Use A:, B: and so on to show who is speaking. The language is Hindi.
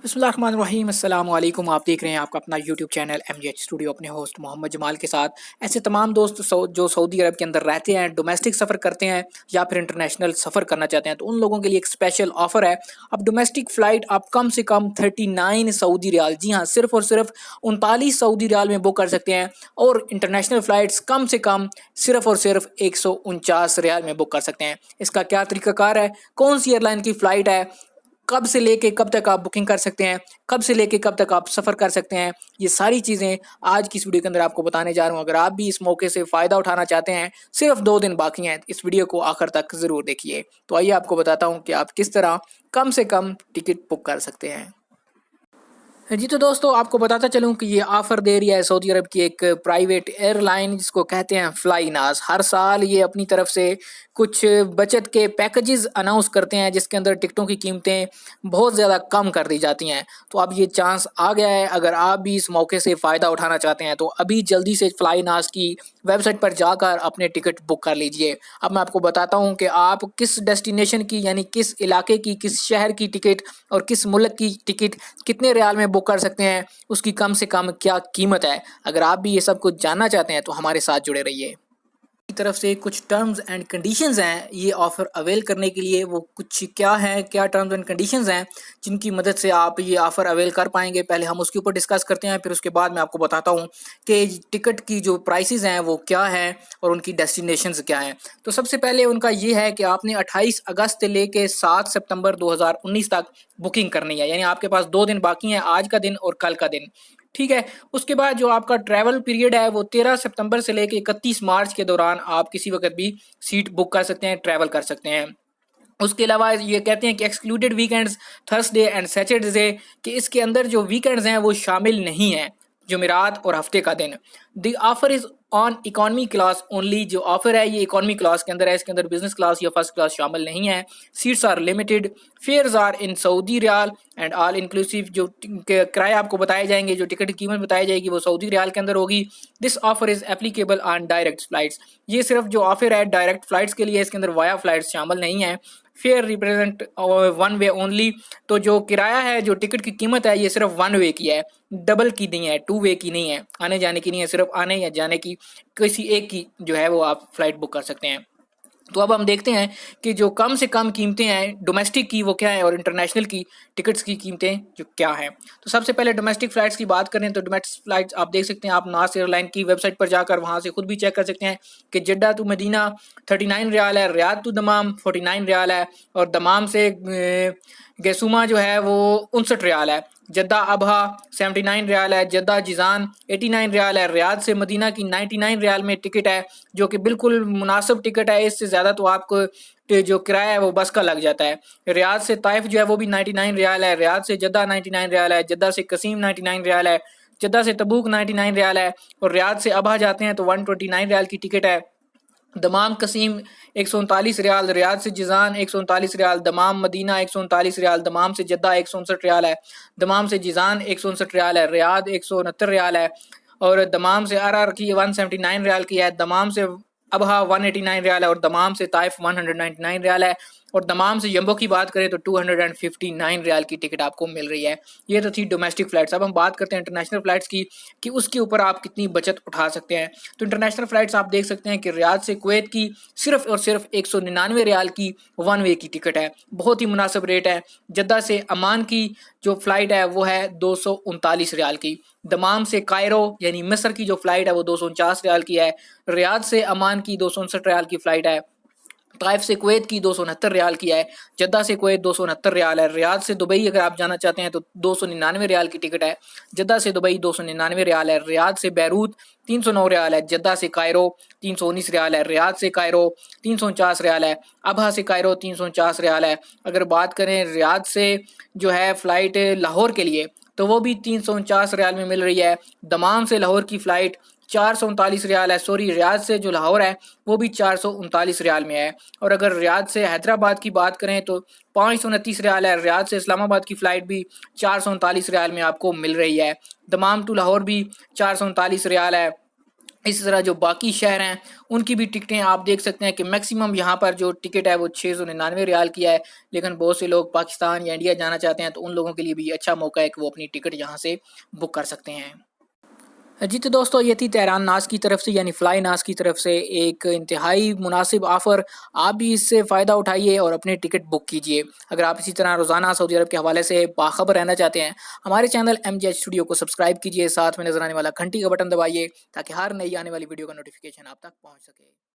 A: बिस्मिल्लाहिर्रहमानिर्रहीम अस्सलाम वालेकुम। आप देख रहे हैं आपका अपना यूट्यूब चैनल MGH स्टूडियो अपने होस्ट मोहम्मद जमाल के साथ। ऐसे तमाम दोस्त जो सऊदी अरब के अंदर रहते हैं, डोमेस्टिक सफ़र करते हैं या फिर इंटरनेशनल सफ़र करना चाहते हैं, तो उन लोगों के लिए एक स्पेशल ऑफर है। अब डोमेस्टिक फ़्लाइट आप कम से कम 39 सऊदी रियाल, जी हाँ, सिर्फ और सिर्फ 39 सऊदी रियाल में बुक कर सकते हैं। और इंटरनेशनल फ़्लाइट्स कम से कम सिर्फ और सिर्फ 149 रियाल में बुक कर सकते हैं। इसका क्या तरीकाकार है, कौन सी एयरलाइन की फ़्लाइट है, कब से लेके कब तक आप बुकिंग कर सकते हैं, कब से लेके कब तक आप सफ़र कर सकते हैं, ये सारी चीज़ें आज की इस वीडियो के अंदर आपको बताने जा रहा हूँ। अगर आप भी इस मौके से फ़ायदा उठाना चाहते हैं, सिर्फ 2 दिन बाकी हैं, इस वीडियो को आखिर तक ज़रूर देखिए। तो आइए आपको बताता हूँ कि आप किस तरह कम से कम टिकट बुक कर सकते हैं। जी तो दोस्तों, आपको बताता चलूँ कि ये ऑफ़र दे रही है सऊदी अरब की एक प्राइवेट एयरलाइन, जिसको कहते हैं फ्लाइनास। हर साल ये अपनी तरफ से कुछ बचत के पैकेजेस अनाउंस करते हैं, जिसके अंदर टिकटों की कीमतें बहुत ज़्यादा कम कर दी जाती हैं। तो अब ये चांस आ गया है, अगर आप भी इस मौके से फ़ायदा उठाना चाहते हैं तो अभी जल्दी से फ्लाइनास की वेबसाइट पर जाकर अपने टिकट बुक कर लीजिए। अब मैं आपको बताता हूँ कि आप किस डेस्टिनेशन की, यानी किस इलाके की, किस शहर की टिकट और किस मुल्क की टिकट कितने रियाल में बुक कर सकते हैं, उसकी कम से कम क्या कीमत है। अगर आप भी ये सब कुछ जानना चाहते हैं तो हमारे साथ जुड़े रहिए। की तरफ से कुछ टर्म्स एंड कंडीशंस हैं ये ऑफ़र अवेल करने के लिए। वो कुछ क्या है, क्या टर्म्स एंड कंडीशंस हैं जिनकी मदद से आप ये ऑफ़र अवेल कर पाएंगे, पहले हम उसके ऊपर डिस्कस करते हैं। फिर उसके बाद मैं आपको बताता हूँ कि टिकट की जो प्राइसेस हैं वो क्या हैं और उनकी डेस्टिनेशंस क्या हैं। तो सबसे पहले उनका ये है कि आपने 28 अगस्त से लेके 7 सितंबर 2019 तक बुकिंग करनी है, यानी आपके पास 2 दिन बाकी हैं, आज का दिन और कल का दिन। ठीक है। उसके बाद जो आपका ट्रैवल पीरियड है वो 13 सितंबर से लेके 31 मार्च के दौरान आप किसी वक्त भी सीट बुक कर सकते हैं, ट्रैवल कर सकते हैं। उसके अलावा ये कहते हैं कि excluded weekends Thursday and Saturday, कि इसके अंदर जो वीकेंड्स हैं वो शामिल नहीं है, जुमेरात और हफ्ते का दिन। The offer is on economy class only. जो ऑफर है ये इकॉनमी क्लास के अंदर है, इसके अंदर बिजनेस क्लास या फर्स्ट क्लास शामिल नहीं है। Seats are limited, fares are in Saudi riyal and all inclusive. जो किराए आपको बताए जाएंगे, जो टिकट की कीमत बताई जाएगी वो सऊदी रियाल के अंदर होगी। This offer is applicable on direct flights. ये सिर्फ जो ऑफर है डायरेक्ट फ्लाइट्स के लिए, इसके अंदर वाया फ्लाइट्स शामिल नहीं है। Fair represent one way only. तो जो किराया है, जो टिकट की कीमत है, ये सिर्फ वन वे की है, डबल की नहीं है, टू वे की नहीं है, आने जाने की नहीं है, सिर्फ आने या जाने की किसी एक की जो है वो आप फ्लाइट बुक कर सकते हैं। तो अब हम देखते हैं कि जो कम से कम कीमतें हैं डोमेस्टिक की वो क्या है और इंटरनेशनल की टिकट्स की कीमतें जो क्या हैं। तो सबसे पहले डोमेस्टिक फ़्लाइट्स की बात करें तो डोमेस्टिक फ़्लाइट्स आप देख सकते हैं, आप नास एयरलाइन की वेबसाइट पर जाकर वहाँ से खुद भी चेक कर सकते हैं कि जड्डा टू मदीना 39 रियाल है, रियाद टू दमाम 49 रियाल है और दमाम से गैसुमा जो है वो 59 रियाल है। जद्दा अबहा 79 रियाल है, जद्दा जिजान 89 रियाल है, रियाद से मदीना की 99 रियाल में टिकट है, जो कि बिल्कुल मुनासिब टिकट है। इससे ज़्यादा तो आपको जो किराया है वो बस का लग जाता है। रियाद से ताइफ जो है वो भी 99 रियाल है, रियाद से जद्दा 99 रियाल है, जद्दा से कसीम 99 रियाल है, जद्दा से तबूक 99 रियाल है और रियाद से अबहा जाते हैं तो 129 रियाल की टिकट है। दमाम कसीम 139 रियाल, रियाद से Jizan 139 riyal, Dammam Medina 139 riyal, Dammam से जद्दा 169 रियाल है, दमाम से जिजान 169 रियाल है, रियाद 169 रियाल है और दमाम से आर की 179 रियाल की है, दमाम से अबहा 189 रियाल है और दमाम से ताइफ 199 रियाल है और दमाम से जम्बो की बात करें तो 259 रियाल की टिकट आपको मिल रही है। ये तो थी डोमेस्टिक फ़्लाइट्स। अब हम बात करते हैं इंटरनेशनल फ़्लाइट्स की कि उसके ऊपर आप कितनी बचत उठा सकते हैं। तो इंटरनेशनल फ़्लाइट्स आप देख सकते हैं कि रियाद से कुवैत की सिर्फ और सिर्फ 199 रियाल की वन वे की टिकट है, बहुत ही मुनासिब रेट है। जद्दा से अमान की जो फ़्लाइट है वो है 239 रियाल की। दमाम से कायरो यानी मिस्र की जो फ़्लाइट है वो 249 रियाल की है। रियाद से अमान की 259 रियाल की फ़्लाइट है। ताइफ से कुवैत की 269 रियाल की है। जद्दा से कुवैत 269 रियाल है। रियाद से दुबई अगर आप जाना चाहते हैं तो 299 रियाल की टिकट है। जद्दा से दुबई 299 रियाल है। रियाद से बैरूत 309 रियाल है। जद्दा से कायरो 319 रियाल है। रियाद से कायरो 349 रियाल है। अबहा से कायरो 349 रियाल है। अगर बात करें रियाद से जो है फ़्लाइट लाहौर के लिए तो वो भी 349 रियाल में मिल रही है। दमाम से लाहौर की फ़्लाइट 439 रियाल है। सॉरी, रियाद से जो लाहौर है वो भी 439 रियाल में है। और अगर रियाद से हैदराबाद की बात करें तो 529 रियाल है। रियाद से इस्लामाबाद की फ़्लाइट भी 439 रियाल में आपको मिल रही है। दमाम टू लाहौर भी 439 रियाल है। इसी तरह जो बाकी शहर हैं उनकी भी टिकटें आप देख सकते हैं कि मैक्सिमम यहाँ पर जो टिकट है वो 699 रियाल की है। लेकिन बहुत से लोग पाकिस्तान या इंडिया जाना चाहते हैं तो उन लोगों के लिए भी अच्छा मौका है कि वो अपनी टिकट यहाँ से बुक कर सकते हैं। जी तो दोस्तों ये थी तेहरान नाज की तरफ से यानी फ्लाई नाज की तरफ से एक इंतहाई मुनासिब ऑफ़र। आप भी इससे फ़ायदा उठाइए और अपनी टिकट बुक कीजिए। अगर आप इसी तरह रोज़ाना सऊदी अरब के हवाले से बाखबर रहना चाहते हैं, हमारे चैनल MJ स्टूडियो को सब्सक्राइब कीजिए, साथ में नज़र आने वाला घंटी का बटन दबाइए ताकि हर नई आने वाली वीडियो का नोटिफिकेशन आप तक पहुँच सके।